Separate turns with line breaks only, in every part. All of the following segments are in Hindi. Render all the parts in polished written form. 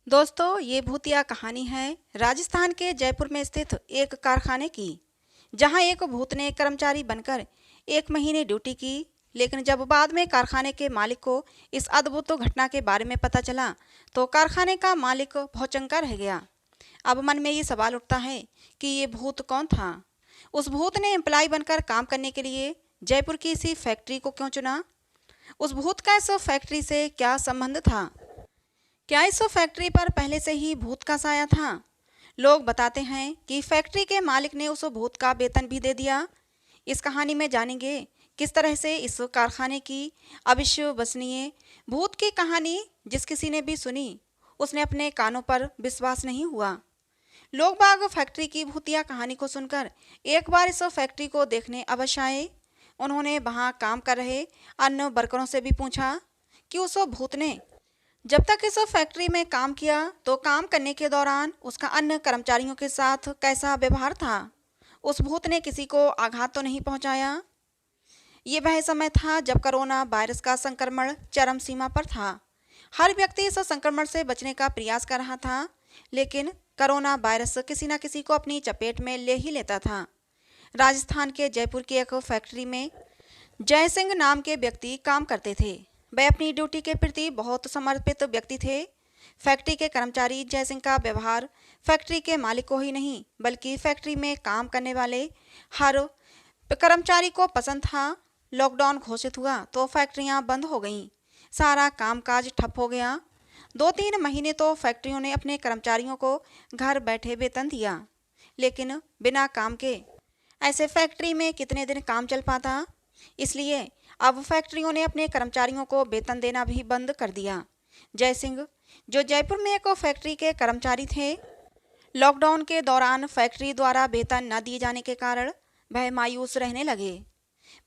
दोस्तों, ये भूतिया कहानी है राजस्थान के जयपुर में स्थित एक कारखाने की, जहां एक भूत ने कर्मचारी बनकर 1 महीने ड्यूटी की। लेकिन जब बाद में कारखाने के मालिक को इस अद्भुत घटना के बारे में पता चला, तो कारखाने का मालिक भौचक्का रह गया। अब मन में ये सवाल उठता है कि ये भूत कौन था। उस भूत ने एम्प्लॉय बनकर काम करने के लिए जयपुर की इसी फैक्ट्री को क्यों चुना? उस भूत का इस फैक्ट्री से क्या संबंध था? क्या इस फैक्ट्री पर पहले से ही भूत का साया था? लोग बताते हैं कि फैक्ट्री के मालिक ने उस भूत का वेतन भी दे दिया। इस कहानी में जानेंगे किस तरह से इस कारखाने की अविश्वसनीय भूत की कहानी जिस किसी ने भी सुनी, उसने अपने कानों पर विश्वास नहीं हुआ। लोग बाग फैक्ट्री की भूतिया कहानी को सुनकर एक बार इस फैक्ट्री को देखने अवश्य आए। उन्होंने वहां काम कर रहे अन्य वर्करों से भी पूछा कि उस भूत ने जब तक इस फैक्ट्री में काम किया तो काम करने के दौरान उसका अन्य कर्मचारियों के साथ कैसा व्यवहार था। उस भूत ने किसी को आघात तो नहीं पहुंचाया? ये वह समय था जब कोरोना वायरस का संक्रमण चरम सीमा पर था। हर व्यक्ति इस संक्रमण से बचने का प्रयास कर रहा था, लेकिन कोरोना वायरस किसी न किसी को अपनी चपेट में ले ही लेता था। राजस्थान के जयपुर की एक फैक्ट्री में जय सिंह नाम के व्यक्ति काम करते थे। वे अपनी ड्यूटी के प्रति बहुत समर्पित व्यक्ति थे। फैक्ट्री के कर्मचारी जय सिंह का व्यवहार फैक्ट्री के मालिक को ही नहीं, बल्कि फैक्ट्री में काम करने वाले हर कर्मचारी को पसंद था। लॉकडाउन घोषित हुआ तो फैक्ट्रियां बंद हो गईं। सारा कामकाज ठप हो गया। 2-3 महीने तो फैक्ट्रियों ने अपने कर्मचारियों को घर बैठे वेतन दिया, लेकिन बिना काम के ऐसे फैक्ट्री में कितने दिन काम चल पाता? इसलिए अब फैक्ट्रियों ने अपने कर्मचारियों को वेतन देना भी बंद कर दिया। जय सिंह, जो जयपुर में एक फैक्ट्री के कर्मचारी थे, लॉकडाउन के दौरान फैक्ट्री द्वारा वेतन न दिए जाने के कारण वह मायूस रहने लगे।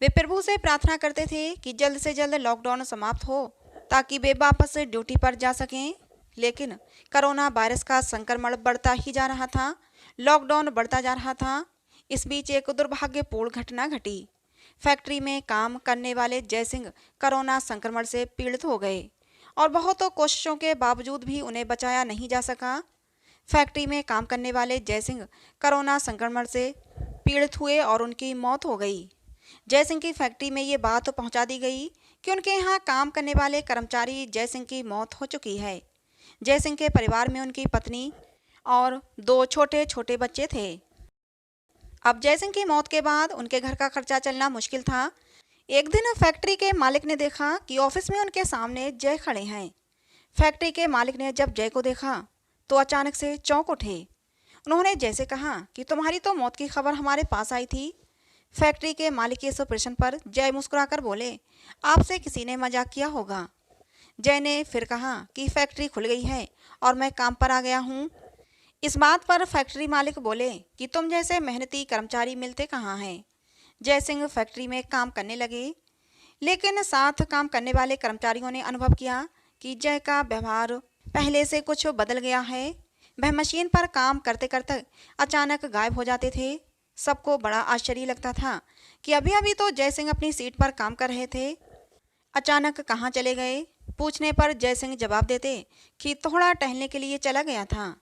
वे प्रभु से प्रार्थना करते थे कि जल्द से जल्द लॉकडाउन समाप्त हो ताकि वे वापस ड्यूटी पर जा सकें। लेकिन कोरोना वायरस का संक्रमण बढ़ता ही जा रहा था, लॉकडाउन बढ़ता जा रहा था। इस बीच एक दुर्भाग्यपूर्ण घटना घटी। फैक्ट्री में काम करने वाले जय सिंह कोरोना संक्रमण से पीड़ित हो गए और बहुतों कोशिशों के बावजूद भी उन्हें बचाया नहीं जा सका। फैक्ट्री में काम करने वाले जय सिंह कोरोना संक्रमण से पीड़ित हुए और उनकी मौत हो गई। जय सिंह की फैक्ट्री में ये बात पहुंचा दी गई कि उनके यहाँ काम करने वाले कर्मचारी जय सिंह की मौत हो चुकी है। जय सिंह के परिवार में उनकी पत्नी और 2 छोटे छोटे बच्चे थे। अब जय सिंह की मौत के बाद उनके घर का खर्चा चलना मुश्किल था। एक दिन फैक्ट्री के मालिक ने देखा कि ऑफिस में उनके सामने जय खड़े हैं। फैक्ट्री के मालिक ने जब जय को देखा तो अचानक से चौंक उठे। उन्होंने जय से कहा कि तुम्हारी तो मौत की खबर हमारे पास आई थी। फैक्ट्री के मालिक के इस प्रश्न पर जय मुस्कुराकर बोले, आपसे किसी ने मजाक किया होगा। जय ने फिर कहा कि फैक्ट्री खुल गई है और मैं काम पर आ गया हूँ। इस बात पर फैक्ट्री मालिक बोले कि तुम जैसे मेहनती कर्मचारी मिलते कहाँ हैं। जय सिंह फैक्ट्री में काम करने लगे, लेकिन साथ काम करने वाले कर्मचारियों ने अनुभव किया कि जय का व्यवहार पहले से कुछ बदल गया है। वह मशीन पर काम करते करते अचानक गायब हो जाते थे। सबको बड़ा आश्चर्य लगता था कि अभी अभी तो जय सिंह अपनी सीट पर काम कर रहे थे, अचानक कहाँ चले गए। पूछने पर जय सिंह जवाब देते कि थोड़ा टहलने के लिए चला गया था।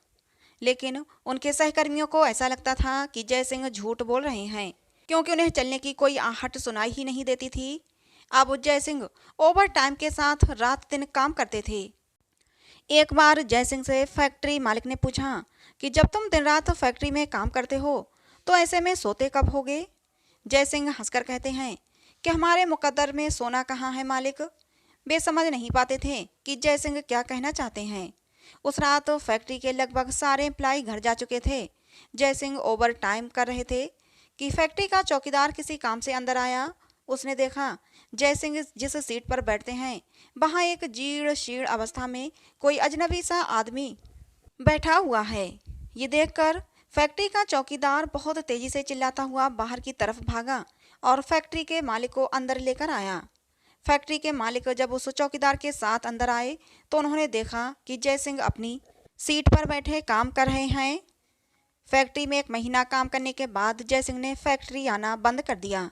लेकिन उनके सहकर्मियों को ऐसा लगता था कि जय सिंह झूठ बोल रहे हैं, क्योंकि उन्हें चलने की कोई आहट सुनाई ही नहीं देती थी। अब जय सिंह ओवर टाइम के साथ रात दिन काम करते थे। एक बार जय सिंह से फैक्ट्री मालिक ने पूछा कि जब तुम दिन रात फैक्ट्री में काम करते हो तो ऐसे में सोते कब होगे? जय सिंह हंसकर कहते हैं कि हमारे मुकद्दर में सोना कहाँ है मालिक। वे समझ नहीं पाते थे कि जय सिंह क्या कहना चाहते हैं। उस रात फैक्ट्री के लगभग सारे एम्प्लॉय घर जा चुके थे। जय सिंह ओवर टाइम कर रहे थे कि फैक्ट्री का चौकीदार किसी काम से अंदर आया। उसने देखा जय सिंह जिस सीट पर बैठते हैं वहां एक जीर्ण शीर्ण अवस्था में कोई अजनबी सा आदमी बैठा हुआ है। ये देखकर फैक्ट्री का चौकीदार बहुत तेजी से चिल्लाता हुआ बाहर की तरफ भागा और फैक्ट्री के मालिक को अंदर लेकर आया। फैक्ट्री के मालिक जब उस चौकीदार के साथ अंदर आए तो उन्होंने देखा कि जय सिंह अपनी सीट पर बैठे काम कर रहे हैं। फैक्ट्री में 1 महीना काम करने के बाद जय सिंह ने फैक्ट्री आना बंद कर दिया।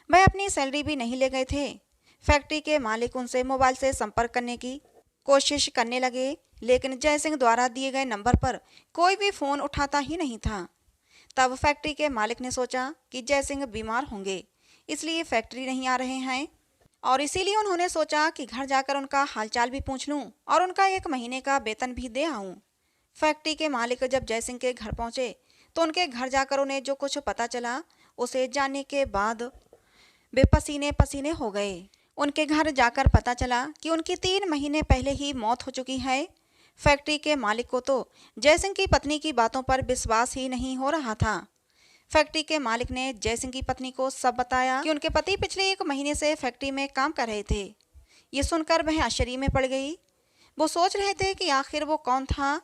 वह अपनी सैलरी भी नहीं ले गए थे। फैक्ट्री के मालिक उनसे मोबाइल से संपर्क करने की कोशिश करने लगे, लेकिन जयसिंह द्वारा दिए गए नंबर पर कोई भी फ़ोन उठाता ही नहीं था। तब फैक्ट्री के मालिक ने सोचा कि जयसिंह बीमार होंगे, इसलिए फैक्ट्री नहीं आ रहे हैं, और इसीलिए उन्होंने सोचा कि घर जाकर उनका हालचाल भी पूछ लूं और उनका 1 महीने का वेतन भी दे आऊं। फैक्ट्री के मालिक जब जयसिंह के घर पहुंचे तो उनके घर जाकर उन्हें जो कुछ पता चला उसे जानने के बाद वे पसीने पसीने हो गए। उनके घर जाकर पता चला कि उनकी 3 महीने पहले ही मौत हो चुकी है। फैक्ट्री के मालिक को तो जयसिंह की पत्नी की बातों पर विश्वास ही नहीं हो रहा था। फैक्ट्री के मालिक ने जयसिंह की पत्नी को सब बताया कि उनके पति पिछले 1 महीने से फैक्ट्री में काम कर रहे थे। ये सुनकर वह आश्चर्य में पड़ गई। वो सोच रहे थे कि आखिर वो कौन था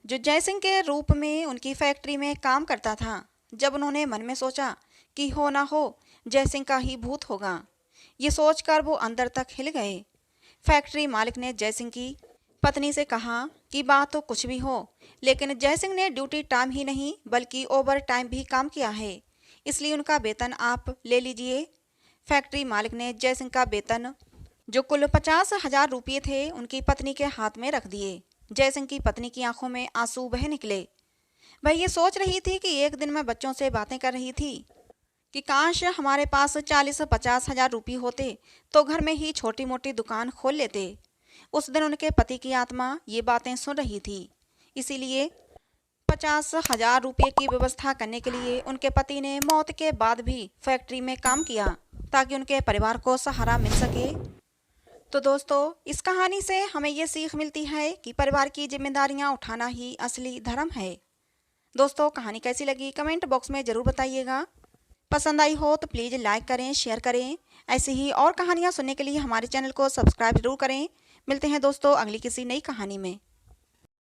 जो जयसिंह के रूप में उनकी फैक्ट्री में काम करता था। जब उन्होंने मन में सोचा कि हो ना हो जयसिंह का ही भूत होगा, ये सोचकर वो अंदर तक हिल गए। फैक्ट्री मालिक ने जयसिंह की पत्नी से कहा कि बात तो कुछ भी हो, लेकिन जयसिंह ने ड्यूटी टाइम ही नहीं बल्कि ओवर टाइम भी काम किया है, इसलिए उनका वेतन आप ले लीजिए। फैक्ट्री मालिक ने जयसिंह का वेतन जो कुल 50,000 रुपये थे उनकी पत्नी के हाथ में रख दिए। जयसिंह की पत्नी की आंखों में आंसू बह निकले। वह ये सोच रही थी कि एक दिन मैं बच्चों से बातें कर रही थी कि काश हमारे पास 40-50 हजार रुपये होते तो घर में ही छोटी मोटी दुकान खोल लेते। उस दिन उनके पति की आत्मा ये बातें सुन रही थी, इसीलिए 50,000 रुपये की व्यवस्था करने के लिए उनके पति ने मौत के बाद भी फैक्ट्री में काम किया ताकि उनके परिवार को सहारा मिल सके। तो दोस्तों, इस कहानी से हमें ये सीख मिलती है कि परिवार की जिम्मेदारियां उठाना ही असली धर्म है। दोस्तों, कहानी कैसी लगी कमेंट बॉक्स में ज़रूर बताइएगा। पसंद आई हो तो प्लीज़ लाइक करें, शेयर करें। ऐसी ही और कहानियाँ सुनने के लिए हमारे चैनल को सब्सक्राइब जरूर करें। मिलते हैं दोस्तों अगली किसी नई कहानी में।